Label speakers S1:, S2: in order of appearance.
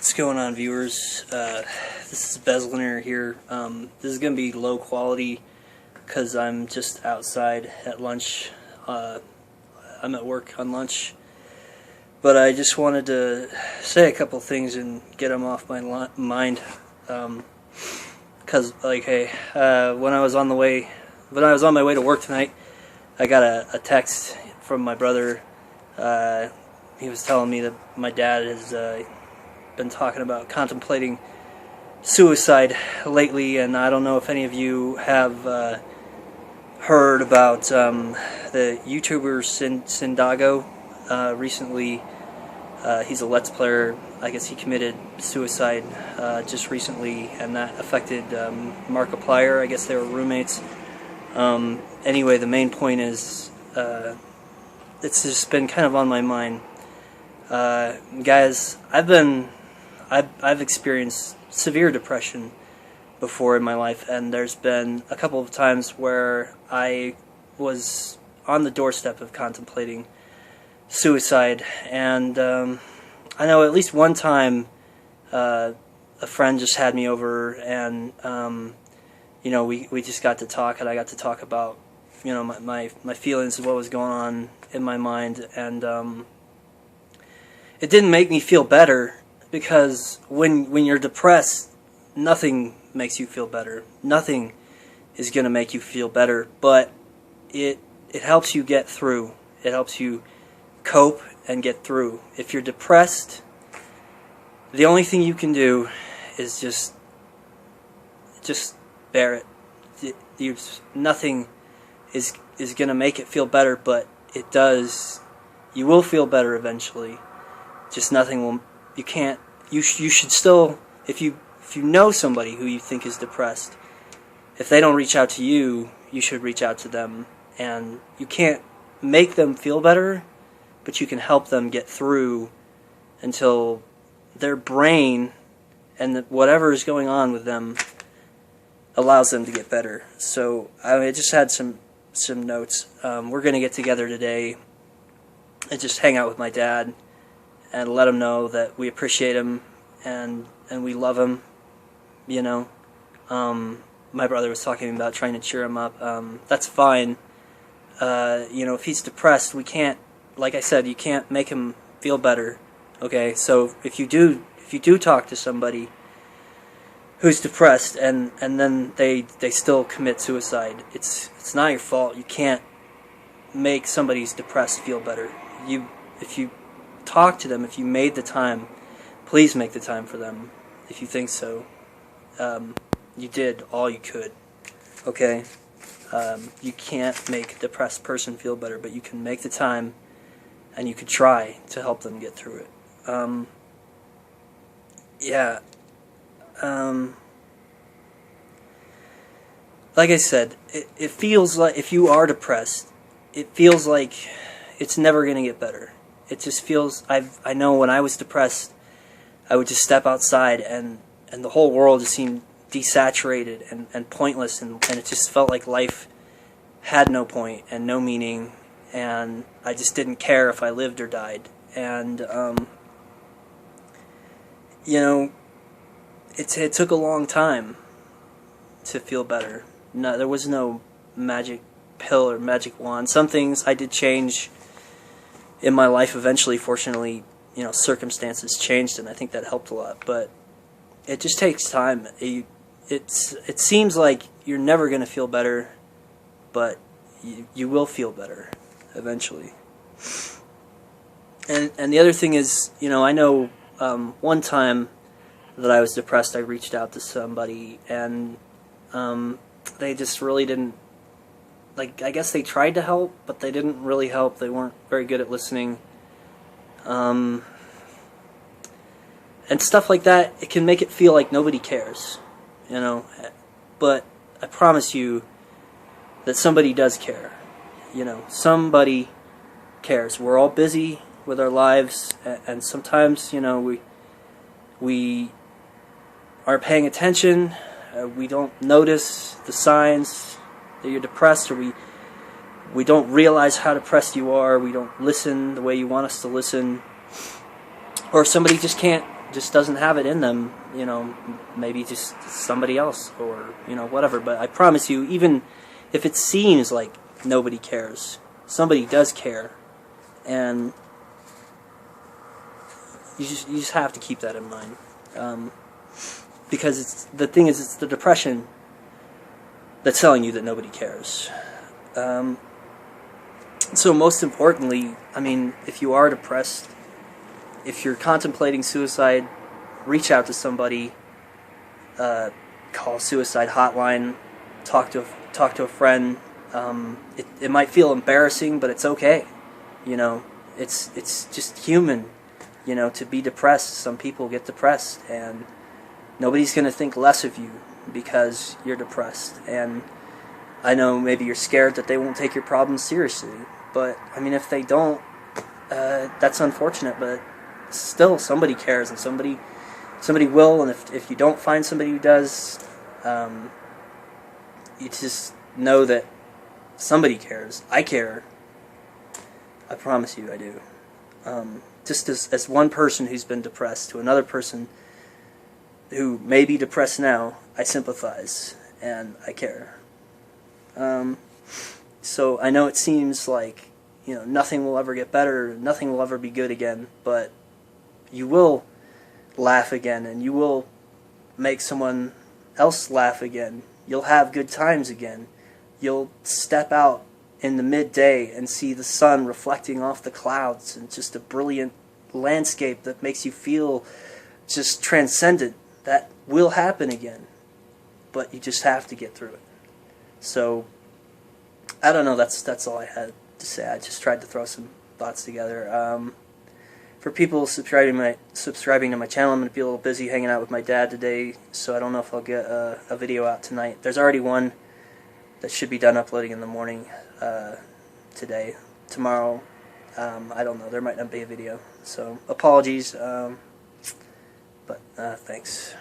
S1: What's going on, viewers? This is Bezliner here. This is going to be low quality because I'm just outside at lunch. I'm at work on lunch. But I just wanted to say a couple things and get them off my mind. Because, hey, when I was on my way to work tonight, I got a text from my brother. He was telling me that my dad has been talking about contemplating suicide lately, and I don't know if any of you have heard about the YouTuber Sindago. Recently, he's a Let's Player. I guess he committed suicide just recently, and that affected Markiplier. I guess they were roommates. Anyway, the main point is it's just been kind of on my mind. Guys, I've experienced severe depression before in my life, and there's been a couple of times where I was on the doorstep of contemplating suicide, and I know at least one time a friend just had me over, and we just got to talk, and I got to talk about my feelings and what was going on in my mind, and it didn't make me feel better. Because when you're depressed, nothing makes you feel better. Nothing is going to make you feel better, but it helps you get through. It helps you cope and get through. If you're depressed, the only thing you can do is just bear it. Nothing is going to make it feel better, but it does. You will feel better eventually. Just nothing will. You can't. You should still, if you know somebody who you think is depressed, if they don't reach out to you, you should reach out to them. And you can't make them feel better, but you can help them get through until their brain and whatever is going on with them allows them to get better. So I just had some notes. We're going to get together today and just hang out with my dad and let him know that we appreciate him and we love him. My brother was talking about trying to cheer him up. That's fine. If he's depressed, we can't, like I said, you can't make him feel better. Okay, so if you do talk to somebody who's depressed and then they still commit suicide, it's not your fault. You can't make somebody who's depressed feel better. If you talk to them, if you made the time, please make the time for them. If you think so, you did all you could. Okay, you can't make a depressed person feel better, but you can make the time, and you could try to help them get through it. Like I said, it feels like if you are depressed, it feels like it's never going to get better. It just feels, I know when I was depressed, I would just step outside and the whole world just seemed desaturated and pointless, and it just felt like life had no point and no meaning, and I just didn't care if I lived or died. And, it took a long time to feel better. No, there was no magic pill or magic wand. Some things I did change in my life eventually. Fortunately, circumstances changed, and I think that helped a lot. But it just takes time. It seems like you're never going to feel better, but you will feel better eventually. And the other thing is, I know one time that I was depressed, I reached out to somebody, and they just really didn't. I guess they tried to help, but they didn't really help. They weren't very good at listening. And stuff like that, it can make it feel like nobody cares, But I promise you that somebody does care. Somebody cares. We're all busy with our lives, and sometimes, we aren't paying attention. We don't notice the signs that you're depressed, or we don't realize how depressed you are. We don't listen the way you want us to listen. Or somebody just can't just doesn't have it in them, you know, maybe just somebody else or, you know, whatever. But I promise you, even if it seems like nobody cares, somebody does care, and you just have to keep that in mind, because it's the depression that's telling you that nobody cares. So most importantly, I mean, if you are depressed, if you're contemplating suicide, reach out to somebody, call a suicide hotline, talk to a friend. It might feel embarrassing, but it's okay. You know, it's just human, you know, to be depressed. Some people get depressed, and nobody's going to think less of you because you're depressed. And I know maybe you're scared that they won't take your problems seriously, but I mean, if they don't, that's unfortunate, but still somebody cares, and somebody will. And if you don't find somebody who does, you just know that somebody cares. I care. I promise you I do. Just as one person who's been depressed to another person who may be depressed now, I sympathize and I care. So I know it seems like, you know, nothing will ever get better, nothing will ever be good again, but you will laugh again, and you will make someone else laugh again. You'll have good times again. You'll step out in the midday and see the sun reflecting off the clouds, and just a brilliant landscape that makes you feel just transcendent. That will happen again, but you just have to get through it. So I don't know, that's all I had to say. I just tried to throw some thoughts together. For people subscribing to my channel, I'm going to be a little busy hanging out with my dad today, so I don't know if I'll get a video out tonight. There's already one that should be done uploading in the morning today. Tomorrow, I don't know, there might not be a video, so apologies, but thanks.